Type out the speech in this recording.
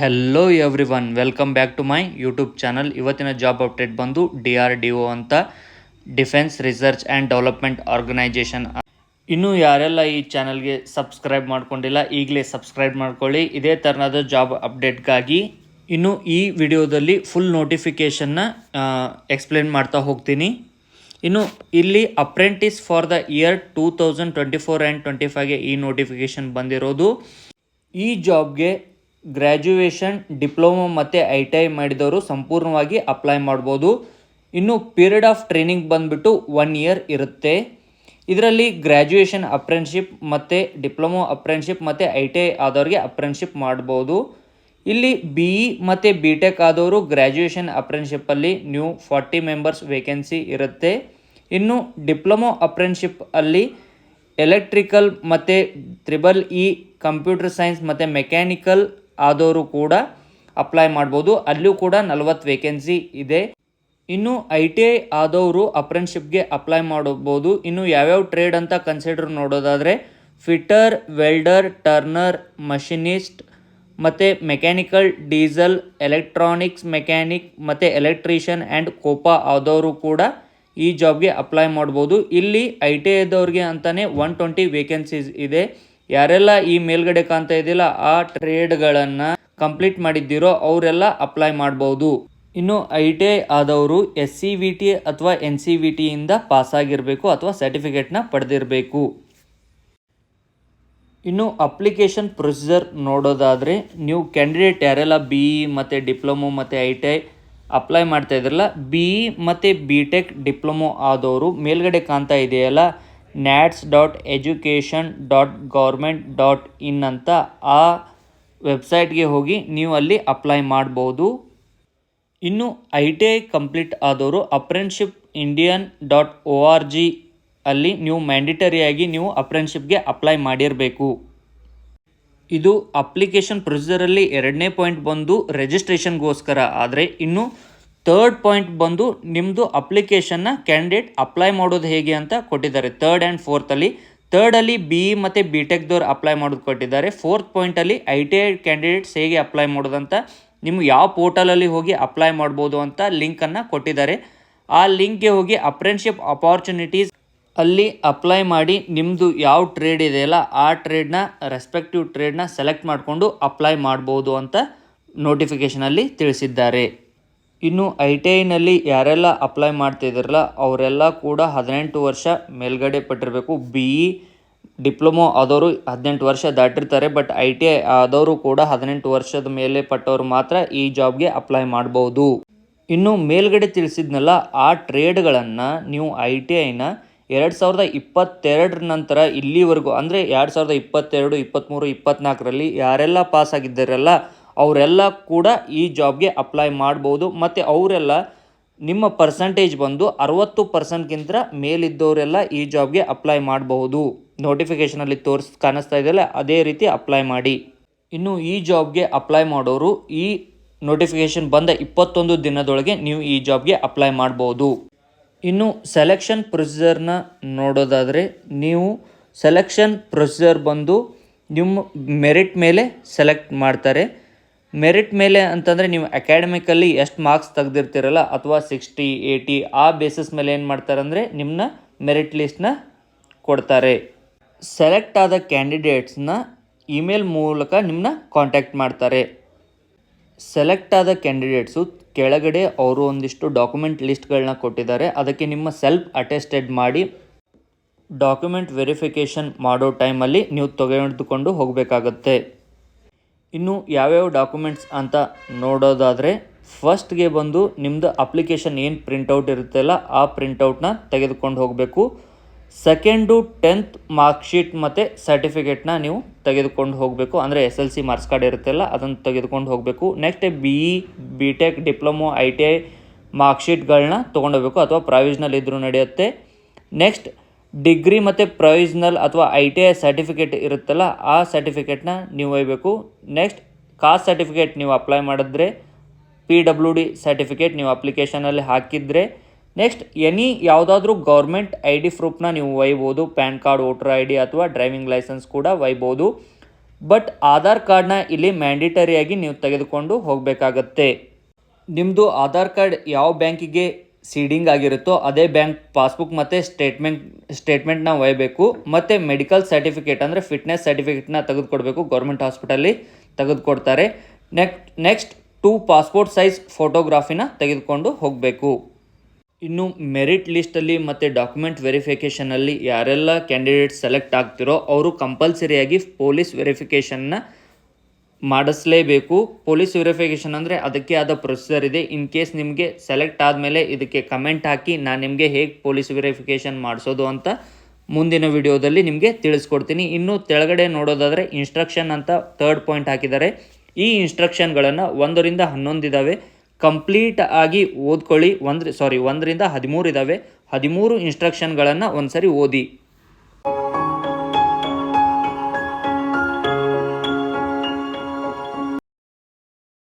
Hello everyone, welcome back to my YouTube channel. ಇವತ್ತಿನ job update ಬಂದು DRDO ಅಂತ, defence research and development organisation. ಇನ್ನೂ ಯಾರೆಲ್ಲ ಈ ಚಾನಲ್ಗೆ ಸಬ್ಸ್ಕ್ರೈಬ್ ಮಾಡ್ಕೊಂಡಿಲ್ಲ ಈಗಲೇ ಸಬ್ಸ್ಕ್ರೈಬ್ ಮಾಡ್ಕೊಳ್ಳಿ ಇದೇ ಥರನಾದ ಜಾಬ್ ಅಪ್ಡೇಟ್ಗಾಗಿ. ಇನ್ನು ಈ ವಿಡಿಯೋದಲ್ಲಿ ಫುಲ್ ನೋಟಿಫಿಕೇಷನ್ನ ಎಕ್ಸ್ಪ್ಲೇನ್ ಮಾಡ್ತಾ ಹೋಗ್ತೀನಿ. ಇನ್ನು ಇಲ್ಲಿ apprentice for the year 2024 and 25ಗೆ ಈ ನೋಟಿಫಿಕೇಷನ್ ಬಂದಿರೋದು. ಈ ಜಾಬ್ಗೆ ಗ್ರ್ಯಾಜುಯೇಷನ್, ಡಿಪ್ಲೊಮೊ ಮತ್ತು ITI ಮಾಡಿದವರು ಸಂಪೂರ್ಣವಾಗಿ ಅಪ್ಲೈ ಮಾಡ್ಬೋದು. ಇನ್ನು ಪೀರಿಯಡ್ ಆಫ್ ಟ್ರೈನಿಂಗ್ ಬಂದುಬಿಟ್ಟು 1 ಇಯರ್ ಇರುತ್ತೆ. ಇದರಲ್ಲಿ ಗ್ರ್ಯಾಜುಯೇಷನ್ ಅಪ್ರೆಂಟಿಸ್ಶಿಪ್ ಮತ್ತು ಡಿಪ್ಲೊಮೊ ಅಪ್ರೆಂಟಿಸ್ಶಿಪ್ ಮತ್ತು ITI ಆದವ್ರಿಗೆ ಅಪ್ರೆಂಟಿಸ್ಶಿಪ್ ಮಾಡ್ಬೋದು. ಇಲ್ಲಿ BE ಮತ್ತು BTech ಆದವರು ಗ್ರ್ಯಾಜುಯೇಷನ್ ಅಪ್ರೆಂಟಿಸ್ಶಿಪ್ಪಲ್ಲಿ ನೀವು 40 ಮೆಂಬರ್ಸ್ ವೇಕೆನ್ಸಿ ಇರುತ್ತೆ. ಇನ್ನು ಡಿಪ್ಲೊಮೊ ಅಪ್ರೆಂಟಿಸ್ಶಿಪ್ ಅಲ್ಲಿ ಎಲೆಕ್ಟ್ರಿಕಲ್ ಮತ್ತು EEE, ಕಂಪ್ಯೂಟರ್ ಸೈನ್ಸ್ ಮತ್ತು ಮೆಕ್ಯಾನಿಕಲ್ ಆದವರು ಕೂಡ ಅಪ್ಲೈ ಮಾಡ್ಬೋದು. ಅಲ್ಲೂ ಕೂಡ 40 ವೇಕೆನ್ಸಿ ಇದೆ. ಇನ್ನು ITI ಆದವರು ಅಪ್ರೆಂಟಿಸ್ಶಿಪ್ಗೆ ಅಪ್ಲೈ ಮಾಡಬಹುದು. ಇನ್ನು ಯಾವ್ಯಾವ ಟ್ರೇಡ್ ಅಂತ ಕನ್ಸಿಡರ್ ನೋಡೋದಾದರೆ ಫಿಟ್ಟರ್, ವೆಲ್ಡರ್, ಟರ್ನರ್, ಮಷಿನಿಸ್ಟ್ ಮತ್ತು ಮೆಕ್ಯಾನಿಕಲ್, ಡೀಸೆಲ್, ಎಲೆಕ್ಟ್ರಾನಿಕ್ಸ್ ಮೆಕ್ಯಾನಿಕ್ ಮತ್ತು ಎಲೆಕ್ಟ್ರಿಷಿಯನ್ ಆ್ಯಂಡ್ ಕೋಪಾ ಆದವರು ಕೂಡ ಈ ಜಾಬ್ಗೆ ಅಪ್ಲೈ ಮಾಡ್ಬೋದು. ಇಲ್ಲಿ ITI ಆದವ್ರಿಗೆ ಅಂತಲೇ 120 ವೇಕೆನ್ಸೀಸ್ ಇದೆ. ಯಾರೆಲ್ಲ ಈ ಮೇಲ್ಗಡೆ ಕಾಣ್ತಾ ಇದೆಯಲ್ಲ ಆ ಟ್ರೇಡ್ಗಳನ್ನು ಕಂಪ್ಲೀಟ್ ಮಾಡಿದ್ದೀರೋ ಅವರೆಲ್ಲ ಅಪ್ಲೈ ಮಾಡ್ಬೋದು. ಇನ್ನು ITI ಆದವರು SCVT ಅಥವಾ NCVTಯಿಂದ ಪಾಸಾಗಿರಬೇಕು ಅಥವಾ ಸರ್ಟಿಫಿಕೇಟ್ನ ಪಡೆದಿರಬೇಕು. ಇನ್ನು ಅಪ್ಲಿಕೇಶನ್ ಪ್ರೊಸೀಜರ್ ನೋಡೋದಾದರೆ ನೀವು ಕ್ಯಾಂಡಿಡೇಟ್ ಯಾರೆಲ್ಲ BE ಮತ್ತು ಡಿಪ್ಲೊಮೊ ಮತ್ತು ITI ಅಪ್ಲೈ ಮಾಡ್ತಾ ಇದ್ರಲ್ಲ, BE ಮತ್ತು BTech ಡಿಪ್ಲೊಮೊ ಆದವರು ಮೇಲ್ಗಡೆ ಕಾಣ್ತಾ ಇದೆಯಲ್ಲ nats.education.government.in ಅಂತ ಆ ವೆಬ್ಸೈಟ್ಗೆ ಹೋಗಿ ನೀವು ಅಲ್ಲಿ ಅಪ್ಲೈ ಮಾಡ್ಬೋದು. ಇನ್ನು ITI ಕಂಪ್ಲೀಟ್ ಆದವರು apprenticeshipindian.org ಅಲ್ಲಿ ನೀವು ಮ್ಯಾಂಡೇಟರಿಯಾಗಿ ನೀವು ಅಪ್ರೆಂಟಿಸ್ಶಿಪ್ಗೆ ಅಪ್ಲೈ ಮಾಡಿರಬೇಕು. ಇದು ಅಪ್ಲಿಕೇಶನ್ ಪ್ರೊಸೀಜರಲ್ಲಿ 2ನೇ ಪಾಯಿಂಟ್ ಬಂದು ರಿಜಿಸ್ಟ್ರೇಷನ್ಗೋಸ್ಕರ. ಆದರೆ ಇನ್ನು 3rd ಪಾಯಿಂಟ್ ಬಂದು ನಿಮ್ಮದು ಅಪ್ಲಿಕೇಶನ್ನ ಕ್ಯಾಂಡಿಡೇಟ್ ಅಪ್ಲೈ ಮಾಡೋದು ಹೇಗೆ ಅಂತ ಕೊಟ್ಟಿದ್ದಾರೆ. 3rd ಆ್ಯಂಡ್ 4th ಅಲ್ಲಿ 3rd ಅಲ್ಲಿ BE ಮತ್ತು BTechದವ್ರು ಅಪ್ಲೈ ಮಾಡೋದು ಕೊಟ್ಟಿದ್ದಾರೆ. 4th ಪಾಯಿಂಟಲ್ಲಿ ITI ಕ್ಯಾಂಡಿಡೇಟ್ಸ್ ಹೇಗೆ ಅಪ್ಲೈ ಮಾಡೋದಂತ, ನಿಮ್ಗೆ ಯಾವ ಪೋರ್ಟಲಲ್ಲಿ ಹೋಗಿ ಅಪ್ಲೈ ಮಾಡ್ಬೋದು ಅಂತ ಲಿಂಕನ್ನು ಕೊಟ್ಟಿದ್ದಾರೆ. ಆ ಲಿಂಕ್ಗೆ ಹೋಗಿ ಅಪ್ರೆಂಟಿಸ್ಶಿಪ್ ಅಪಾರ್ಚುನಿಟೀಸ್ ಅಲ್ಲಿ ಅಪ್ಲೈ ಮಾಡಿ ನಿಮ್ಮದು ಯಾವ ಟ್ರೇಡ್ ಇದೆಯಲ್ಲ ಆ ಟ್ರೇಡ್ನ ರೆಸ್ಪೆಕ್ಟಿವ್ ಟ್ರೇಡ್ನ ಸೆಲೆಕ್ಟ್ ಮಾಡಿಕೊಂಡು ಅಪ್ಲೈ ಮಾಡ್ಬೋದು ಅಂತ ನೋಟಿಫಿಕೇಷನಲ್ಲಿ ತಿಳಿಸಿದ್ದಾರೆ. ಇನ್ನು ITIನಲ್ಲಿ ಯಾರೆಲ್ಲ ಅಪ್ಲೈ ಮಾಡ್ತಿದ್ದಾರಲ್ಲ ಅವರೆಲ್ಲ ಕೂಡ 18 ವರ್ಷ ಮೇಲ್ಗಡೆ ಪಟ್ಟಿರಬೇಕು. BE ಡಿಪ್ಲೊಮೊ ಆದವರು 18 ವರ್ಷ ದಾಟಿರ್ತಾರೆ. ಬಟ್ ITI ಆದವರು ಕೂಡ 18 ವರ್ಷದ ಮೇಲೆ ಪಟ್ಟವರು ಮಾತ್ರ ಈ ಜಾಬ್ಗೆ ಅಪ್ಲೈ ಮಾಡ್ಬೋದು. ಇನ್ನು ಮೇಲ್ಗಡೆ ತಿಳಿಸಿದ್ನಲ್ಲ ಆ ಟ್ರೇಡ್ಗಳನ್ನು ನೀವು ITIನ 2022 ನಂತರ ಇಲ್ಲಿವರೆಗೂ ಅಂದರೆ 2022, 23, 24ರಲ್ಲಿ ಯಾರೆಲ್ಲ ಪಾಸ್ ಆಗಿದ್ದಾರಲ್ಲ ಅವರೆಲ್ಲ ಕೂಡ ಈ ಜಾಬ್ಗೆ ಅಪ್ಲೈ ಮಾಡ್ಬೋದು. ಮತ್ತು ಅವರೆಲ್ಲ ನಿಮ್ಮ ಪರ್ಸಂಟೇಜ್ ಬಂದು 60%ಗಿಂತ ಮೇಲಿದ್ದವರೆಲ್ಲ ಈ ಜಾಬ್ಗೆ ಅಪ್ಲೈ ಮಾಡಬಹುದು. ನೋಟಿಫಿಕೇಷನಲ್ಲಿ ಕಾಣಿಸ್ತಾ ಇದೆಯಲ್ಲ ಅದೇ ರೀತಿ ಅಪ್ಲೈ ಮಾಡಿ. ಇನ್ನು ಈ ಜಾಬ್ಗೆ ಅಪ್ಲೈ ಮಾಡೋರು ಈ ನೋಟಿಫಿಕೇಷನ್ ಬಂದ 21 ದಿನದೊಳಗೆ ನೀವು ಈ ಜಾಬ್ಗೆ ಅಪ್ಲೈ ಮಾಡ್ಬೋದು. ಇನ್ನು ಸೆಲೆಕ್ಷನ್ ಪ್ರೊಸೀಜರ್ನ ನೋಡೋದಾದರೆ ನೀವು ಸೆಲೆಕ್ಷನ್ ಪ್ರೊಸೀಜರ್ ಬಂದು ನಿಮ್ಮ ಮೆರಿಟ್ ಮೇಲೆ ಸೆಲೆಕ್ಟ್ ಮಾಡ್ತಾರೆ. ಮೆರಿಟ್ ಮೇಲೆ ಅಂತಂದರೆ ನೀವು ಅಕಾಡೆಮಿಕಲ್ಲಿ ಎಷ್ಟು ಮಾರ್ಕ್ಸ್ ತೆಗೆದಿರ್ತೀರಲ್ಲ ಅಥವಾ 60, 80 ಆ ಬೇಸಿಸ್ ಮೇಲೆ ಏನು ಮಾಡ್ತಾರೆ ಅಂದರೆ ನಿಮ್ಮನ್ನ ಮೆರಿಟ್ ಲಿಸ್ಟ್ನ ಕೊಡ್ತಾರೆ. ಸೆಲೆಕ್ಟ್ ಆದ ಕ್ಯಾಂಡಿಡೇಟ್ಸ್ನ ಇಮೇಲ್ ಮೂಲಕ ನಿಮ್ಮನ್ನ ಕಾಂಟ್ಯಾಕ್ಟ್ ಮಾಡ್ತಾರೆ. ಸೆಲೆಕ್ಟ್ ಆದ ಕ್ಯಾಂಡಿಡೇಟ್ಸು ಕೆಳಗಡೆ ಅವರು ಒಂದಿಷ್ಟು ಡಾಕ್ಯುಮೆಂಟ್ ಲಿಸ್ಟ್ಗಳನ್ನ ಕೊಟ್ಟಿದ್ದಾರೆ. ಅದಕ್ಕೆ ನಿಮ್ಮ ಸೆಲ್ಫ್ ಅಟೆಸ್ಟೆಡ್ ಮಾಡಿ ಡಾಕ್ಯುಮೆಂಟ್ ವೆರಿಫಿಕೇಷನ್ ಮಾಡೋ ಟೈಮಲ್ಲಿ ನೀವು ತೆಗೆದುಕೊಂಡು ಹೋಗಬೇಕಾಗತ್ತೆ. ಇನ್ನು ಯಾವ್ಯಾವ ಡಾಕ್ಯುಮೆಂಟ್ಸ್ ಅಂತ ನೋಡೋದಾದರೆ ಫಸ್ಟ್ಗೆ ಬಂದು ನಿಮ್ಮದು ಅಪ್ಲಿಕೇಶನ್ ಏನು ಪ್ರಿಂಟೌಟ್ ಇರುತ್ತಲ್ಲ ಆ ಪ್ರಿಂಟೌಟ್ನ ತೆಗೆದುಕೊಂಡು ಹೋಗಬೇಕು. ಸೆಕೆಂಡು 10th ಮಾರ್ಕ್ಶೀಟ್ ಮತ್ತು ಸರ್ಟಿಫಿಕೇಟ್ನ ನೀವು ತೆಗೆದುಕೊಂಡು ಹೋಗಬೇಕು. ಅಂದರೆ SLC ಮಾರ್ಕ್ಸ್ ಕಾರ್ಡ್ ಇರುತ್ತಲ್ಲ ಅದನ್ನು ತೆಗೆದುಕೊಂಡು ಹೋಗಬೇಕು. Next BE, BTech, diploma, ITI ಮಾರ್ಕ್ಶೀಟ್ಗಳನ್ನ ತೊಗೊಂಡೋಗ್ಬೇಕು ಅಥವಾ ಪ್ರಾವಿಷನಲ್ ಇದ್ರೂ ನಡೆಯುತ್ತೆ. ನೆಕ್ಸ್ಟ್ ಡಿಗ್ರಿ ಮತ್ತು ಪ್ರೊವಿಷನಲ್ ಅಥವಾ ITI ಸರ್ಟಿಫಿಕೇಟ್ ಇರುತ್ತಲ್ಲ ಆ ಸರ್ಟಿಫಿಕೇಟ್ನ ನೀವು ಒಯ್ಯಬೇಕು. ನೆಕ್ಸ್ಟ್ ಕಾಸ್ಟ್ ಸರ್ಟಿಫಿಕೇಟ್ ನೀವು ಅಪ್ಲೈ ಮಾಡಿದ್ರೆ, PWD ಸರ್ಟಿಫಿಕೇಟ್ ನೀವು ಅಪ್ಲಿಕೇಶನಲ್ಲಿ ಹಾಕಿದರೆ, ನೆಕ್ಸ್ಟ್ ಯಾವುದಾದ್ರೂ ಗೌರ್ಮೆಂಟ್ ID ಪ್ರೂಫ್ನ ನೀವು ಒಯ್ಬೋದು. ಪ್ಯಾನ್ ಕಾರ್ಡ್, ವೋಟರ್ ID ಅಥವಾ ಡ್ರೈವಿಂಗ್ ಲೈಸೆನ್ಸ್ ಕೂಡ ಒಯ್ಬೋದು. ಬಟ್ ಆಧಾರ್ ಕಾರ್ಡ್ನ ಇಲ್ಲಿ ಮ್ಯಾಂಡೇಟರಿಯಾಗಿ ನೀವು ತೆಗೆದುಕೊಂಡು ಹೋಗಬೇಕಾಗತ್ತೆ. ನಿಮ್ಮದು ಆಧಾರ್ ಕಾರ್ಡ್ ಯಾವ ಬ್ಯಾಂಕಿಗೆ ಸೀಡಿಂಗ್ ಆಗಿರುತ್ತೋ ಅದೇ ಬ್ಯಾಂಕ್ ಪಾಸ್ಬುಕ್ ಮತ್ತು ಸ್ಟೇಟ್ಮೆಂಟ್ನ ಒಯ್ಯಬೇಕು. ಮತ್ತು ಮೆಡಿಕಲ್ ಸರ್ಟಿಫಿಕೇಟ್ ಅಂದರೆ ಫಿಟ್ನೆಸ್ ಸರ್ಟಿಫಿಕೇಟ್ನ ತೆಗೆದುಕೊಡ್ಬೇಕು. ಗೌರ್ಮೆಂಟ್ ಹಾಸ್ಪಿಟಲ್ಲಿ ತೆಗೆದುಕೊಡ್ತಾರೆ. ನೆಕ್ಸ್ಟ್ 2 ಪಾಸ್ಪೋರ್ಟ್ ಸೈಜ್ ಫೋಟೋಗ್ರಾಫಿನ ತೆಗೆದುಕೊಂಡು ಹೋಗಬೇಕು. ಇನ್ನು ಮೆರಿಟ್ ಲಿಸ್ಟಲ್ಲಿ ಮತ್ತು ಡಾಕ್ಯುಮೆಂಟ್ ವೆರಿಫಿಕೇಷನಲ್ಲಿ ಯಾರೆಲ್ಲ ಕ್ಯಾಂಡಿಡೇಟ್ ಸೆಲೆಕ್ಟ್ ಆಗ್ತಿರೋ ಅವರು ಕಂಪಲ್ಸರಿಯಾಗಿ ಪೊಲೀಸ್ ವೆರಿಫಿಕೇಷನ್ನ ಮಾಡಿಸ್ಲೇಬೇಕು. ಪೊಲೀಸ್ ವೆರಿಫಿಕೇಷನ್ ಅಂದರೆ ಅದಕ್ಕೆ ಆದ ಪ್ರೊಸೀಜರ್ ಇದೆ. ಇನ್ ಕೇಸ್ ನಿಮಗೆ ಸೆಲೆಕ್ಟ್ ಆದಮೇಲೆ ಇದಕ್ಕೆ ಕಮೆಂಟ್ ಹಾಕಿ ನಾನು ನಿಮಗೆ ಹೇಗೆ ಪೊಲೀಸ್ ವೆರಿಫಿಕೇಷನ್ ಮಾಡಿಸೋದು ಅಂತ ಮುಂದಿನ ವಿಡಿಯೋದಲ್ಲಿ ನಿಮಗೆ ತಿಳಿಸ್ಕೊಡ್ತೀನಿ. ಇನ್ನು ಕೆಳಗಡೆ ನೋಡೋದಾದರೆ ಇನ್ಸ್ಟ್ರಕ್ಷನ್ ಅಂತ 3rd ಪಾಯಿಂಟ್ ಹಾಕಿದ್ದಾರೆ. ಈ ಇನ್ಸ್ಟ್ರಕ್ಷನ್ಗಳನ್ನು 1ರಿಂದ 11 ಇದ್ದಾವೆ. ಕಂಪ್ಲೀಟ್ ಆಗಿ ಓದ್ಕೊಳ್ಳಿ. 1ರಿಂದ 13 ಇದ್ದಾವೆ. 13 ಇನ್ಸ್ಟ್ರಕ್ಷನ್ಗಳನ್ನು ಒಂದ್ಸರಿ ಓದಿ.